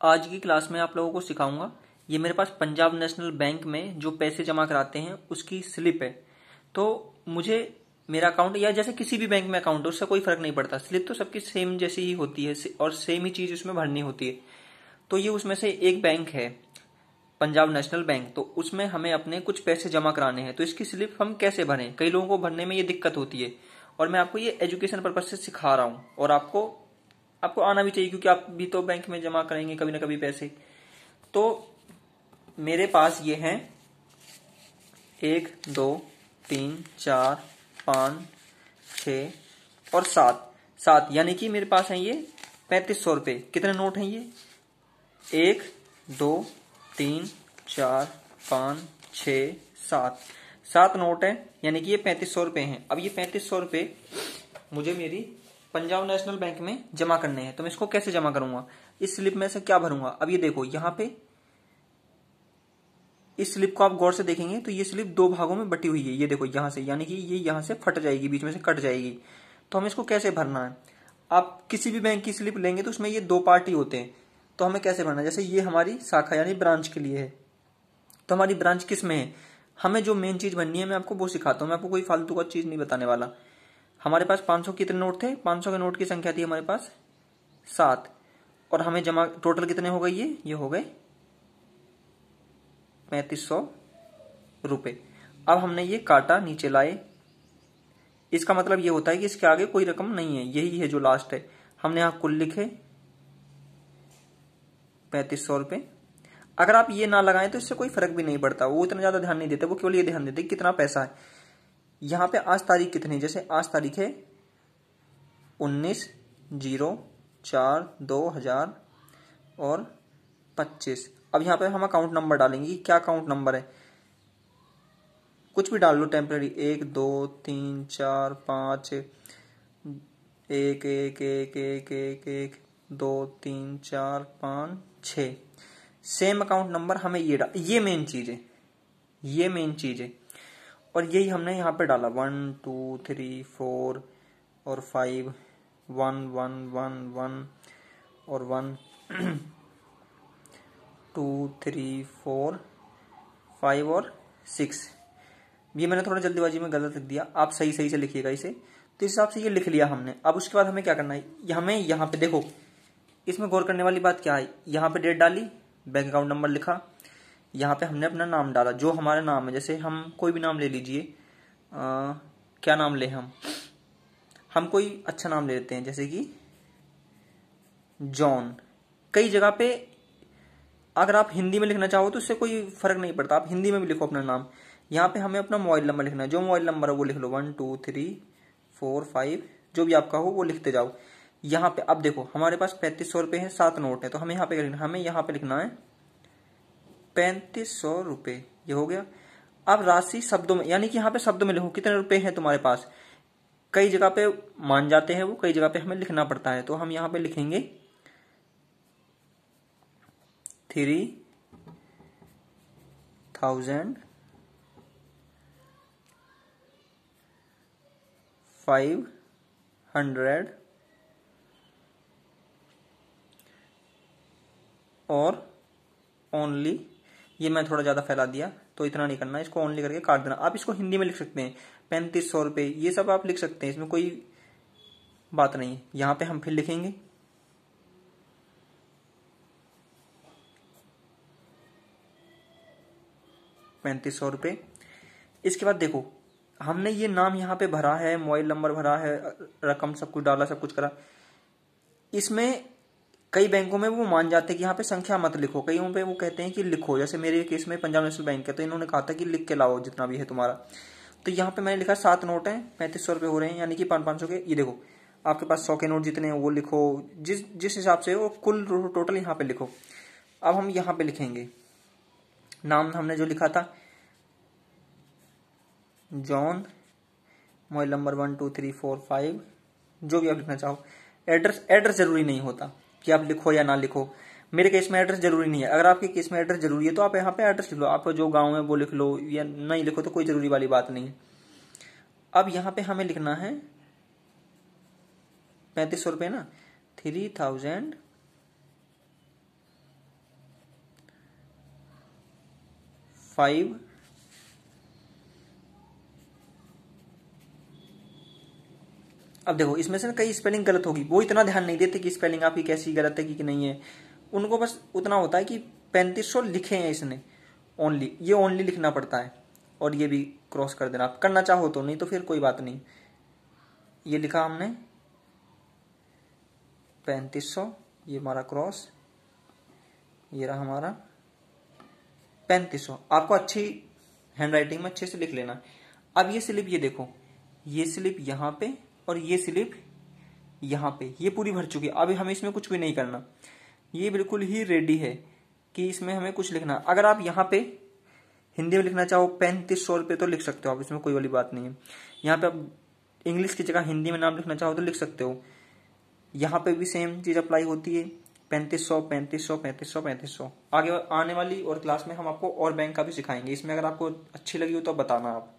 आज की क्लास में आप लोगों को सिखाऊंगा। ये मेरे पास पंजाब नेशनल बैंक में जो पैसे जमा कराते हैं उसकी स्लिप है। तो मुझे मेरा अकाउंट या जैसे किसी भी बैंक में अकाउंट है उससे कोई फर्क नहीं पड़ता, स्लिप तो सबकी सेम जैसी ही होती है और सेम ही चीज उसमें भरनी होती है। तो ये उसमें से एक बैंक है पंजाब नेशनल बैंक, तो उसमें हमें अपने कुछ पैसे जमा कराने हैं। तो इसकी स्लिप हम कैसे भरें, कई लोगों को भरने में ये दिक्कत होती है और मैं आपको ये एजुकेशन पर्पज से सिखा रहा हूँ और आपको आना भी चाहिए क्योंकि आप भी तो बैंक में जमा करेंगे कभी ना कभी पैसे। तो मेरे पास ये हैं 1 2 3 4 5 6 और 7 यानी कि मेरे पास हैं ये 3500 रुपये। कितने नोट हैं ये? 1 2 3 4 5 6 7 नोट है, यानी कि ये 3500 रुपये हैं। अब ये 3500 रुपये मुझे मेरी पंजाब नेशनल बैंक में जमा करने हैं। तो मैं इसको कैसे जमा करूंगा, इस स्लिप में से क्या भरूंगा? अब ये देखो, यहां पे इस स्लिप को आप गौर से देखेंगे तो ये स्लिप दो भागों में बटी हुई है। ये देखो यहां से, यानी कि ये यहां से फट जाएगी, बीच में से कट जाएगी। तो हमें इसको कैसे भरना है? आप किसी भी बैंक की स्लिप लेंगे तो उसमें ये दो पार्ट ही होते हैं। तो हमें कैसे भरना है? जैसे ये हमारी शाखा यानी ब्रांच के लिए है, तो हमारी ब्रांच किस में है? हमें जो मेन चीज बननी है मैं आपको वो सिखाता हूं, मैं आपको कोई फालतू का चीज नहीं बताने वाला। हमारे पास 500 कितने नोट थे? 500 के नोट की संख्या थी हमारे पास 7, और हमें जमा टोटल कितने हो गए? ये हो गए 3500 रुपए। अब हमने ये काटा, नीचे लाए, इसका मतलब ये होता है कि इसके आगे कोई रकम नहीं है, यही है जो लास्ट है। हमने यहां कुल लिखे 3500 रुपए। अगर आप ये ना लगाएं तो इससे कोई फर्क भी नहीं पड़ता, वो इतना ज्यादा ध्यान नहीं देते, वो केवल ये ध्यान देते कितना पैसा है। यहां पे आज तारीख कितनी, जैसे आज तारीख है 19/04/2025। अब यहां पे हम अकाउंट नंबर डालेंगे। क्या अकाउंट नंबर है? कुछ भी डाल लो टेम्पररी, 1 2 3 4 5 1 1 1 1 1 1 2 3 4 5 6। सेम अकाउंट नंबर हमें ये मेन चीज है, ये मेन चीज है। और यही हमने यहाँ पे डाला 1 2 3 4 और 5 1 1 1 1 और 1 2 3 4 5 और 6। ये मैंने थोड़ा जल्दीबाजी में गलत लिख दिया, आप सही से लिखिएगा इसे। तो इस हिसाब से ये लिख लिया हमने। अब उसके बाद हमें क्या करना है? हमें यहाँ पे देखो, इसमें गौर करने वाली बात क्या है, यहाँ पे डेट डाली, बैंक अकाउंट नंबर लिखा, यहाँ पे हमने अपना नाम डाला जो हमारा नाम है। जैसे हम कोई भी नाम ले लीजिए, क्या नाम ले, हम कोई अच्छा नाम ले लेते हैं, जैसे कि जॉन। कई जगह पे अगर आप हिंदी में लिखना चाहो तो उससे कोई फर्क नहीं पड़ता, आप हिंदी में भी लिखो अपना नाम। यहाँ पे हमें अपना मोबाइल नंबर लिखना है, जो मोबाइल नंबर है वो लिख लो, 1 2 3 4 5 जो भी आपका हो वो लिखते जाओ। यहाँ पे अब देखो हमारे पास 3500 रुपये है, 7 नोट है, तो हमें यहाँ पे लिखना, हमें यहाँ पे लिखना है 3500 रुपये। ये हो गया। अब राशि शब्दों में, यानी कि यहाँ पे शब्दों में लिखो कितने रुपए हैं तुम्हारे पास। कई जगह पे मान जाते हैं वो, कई जगह पे हमें लिखना पड़ता है। तो हम यहाँ पे लिखेंगे 3500 और ओनली, ये मैं थोड़ा ज्यादा फैला दिया तो इतना नहीं करना, इसको ओनली करके काट देना। आप इसको हिंदी में लिख सकते हैं 3500 रुपये, ये सब आप लिख सकते हैं, इसमें कोई बात नहीं है। यहां पे हम फिर लिखेंगे 3500 रुपये। इसके बाद देखो हमने ये नाम यहाँ पे भरा है, मोबाइल नंबर भरा है, रकम सब कुछ डाला, सब कुछ करा। इसमें कई बैंकों में वो मान जाते हैं कि यहाँ पे संख्या मत लिखो, कईयों पे वो कहते हैं कि लिखो। जैसे मेरे केस में पंजाब नेशनल बैंक है तो इन्होंने कहा था कि लिख के लाओ जितना भी है तुम्हारा। तो यहाँ पे मैंने लिखा 7 नोट है, 3500 रुपये हो रहे हैं, यानी कि 500 के। ये देखो आपके पास 100 के नोट जितने हैं वो लिखो, जिस हिसाब से वो कुल टोटल यहाँ पे लिखो। अब हम यहाँ पे लिखेंगे नाम हमने जो लिखा था जॉन, मोबाइल नंबर 1 2 3 4 5 जो भी आप लिखना चाहो। एड्रेस जरूरी नहीं होता कि आप लिखो या ना लिखो, मेरे केस में एड्रेस जरूरी नहीं है। अगर आपके केस में एड्रेस जरूरी है तो आप यहाँ पे एड्रेस लिख लो, आपका जो गांव है वो लिख लो, या नहीं लिखो तो कोई जरूरी वाली बात नहीं है। अब यहाँ पे हमें लिखना है 3500 रुपये ना, 3500 5 अब देखो इसमें से कई स्पेलिंग गलत होगी, वो इतना ध्यान नहीं देते कि स्पेलिंग आपकी कैसी गलत है कि नहीं है। उनको बस उतना होता है कि 3500 लिखे हैं इसने, ओनली, ये ओनली लिखना पड़ता है। और ये भी क्रॉस कर देना, आप करना चाहो तो, नहीं तो फिर कोई बात नहीं। ये लिखा हमने 3500, ये हमारा क्रॉस, ये रहा हमारा 3500। आपको अच्छी हैंडराइटिंग में अच्छे से लिख लेना। अब ये स्लिप, ये देखो, ये स्लिप यहाँ पे और ये स्लिप यहाँ पे, ये पूरी भर चुकी है। अब हमें इसमें कुछ भी नहीं करना, ये बिल्कुल ही रेडी है कि इसमें हमें कुछ लिखना। अगर आप यहाँ पे हिंदी में लिखना चाहो 3500 रुपये तो लिख सकते हो आप, इसमें कोई वाली बात नहीं है। यहाँ पे आप इंग्लिश की जगह हिंदी में नाम लिखना चाहो तो लिख सकते हो। यहाँ पे भी सेम चीज अप्लाई होती है, 3500 3500 3500 3500। आगे आने वाली और क्लास में हम आपको और बैंक का भी सिखाएंगे। इसमें अगर आपको अच्छी लगी हो तो बताना आप।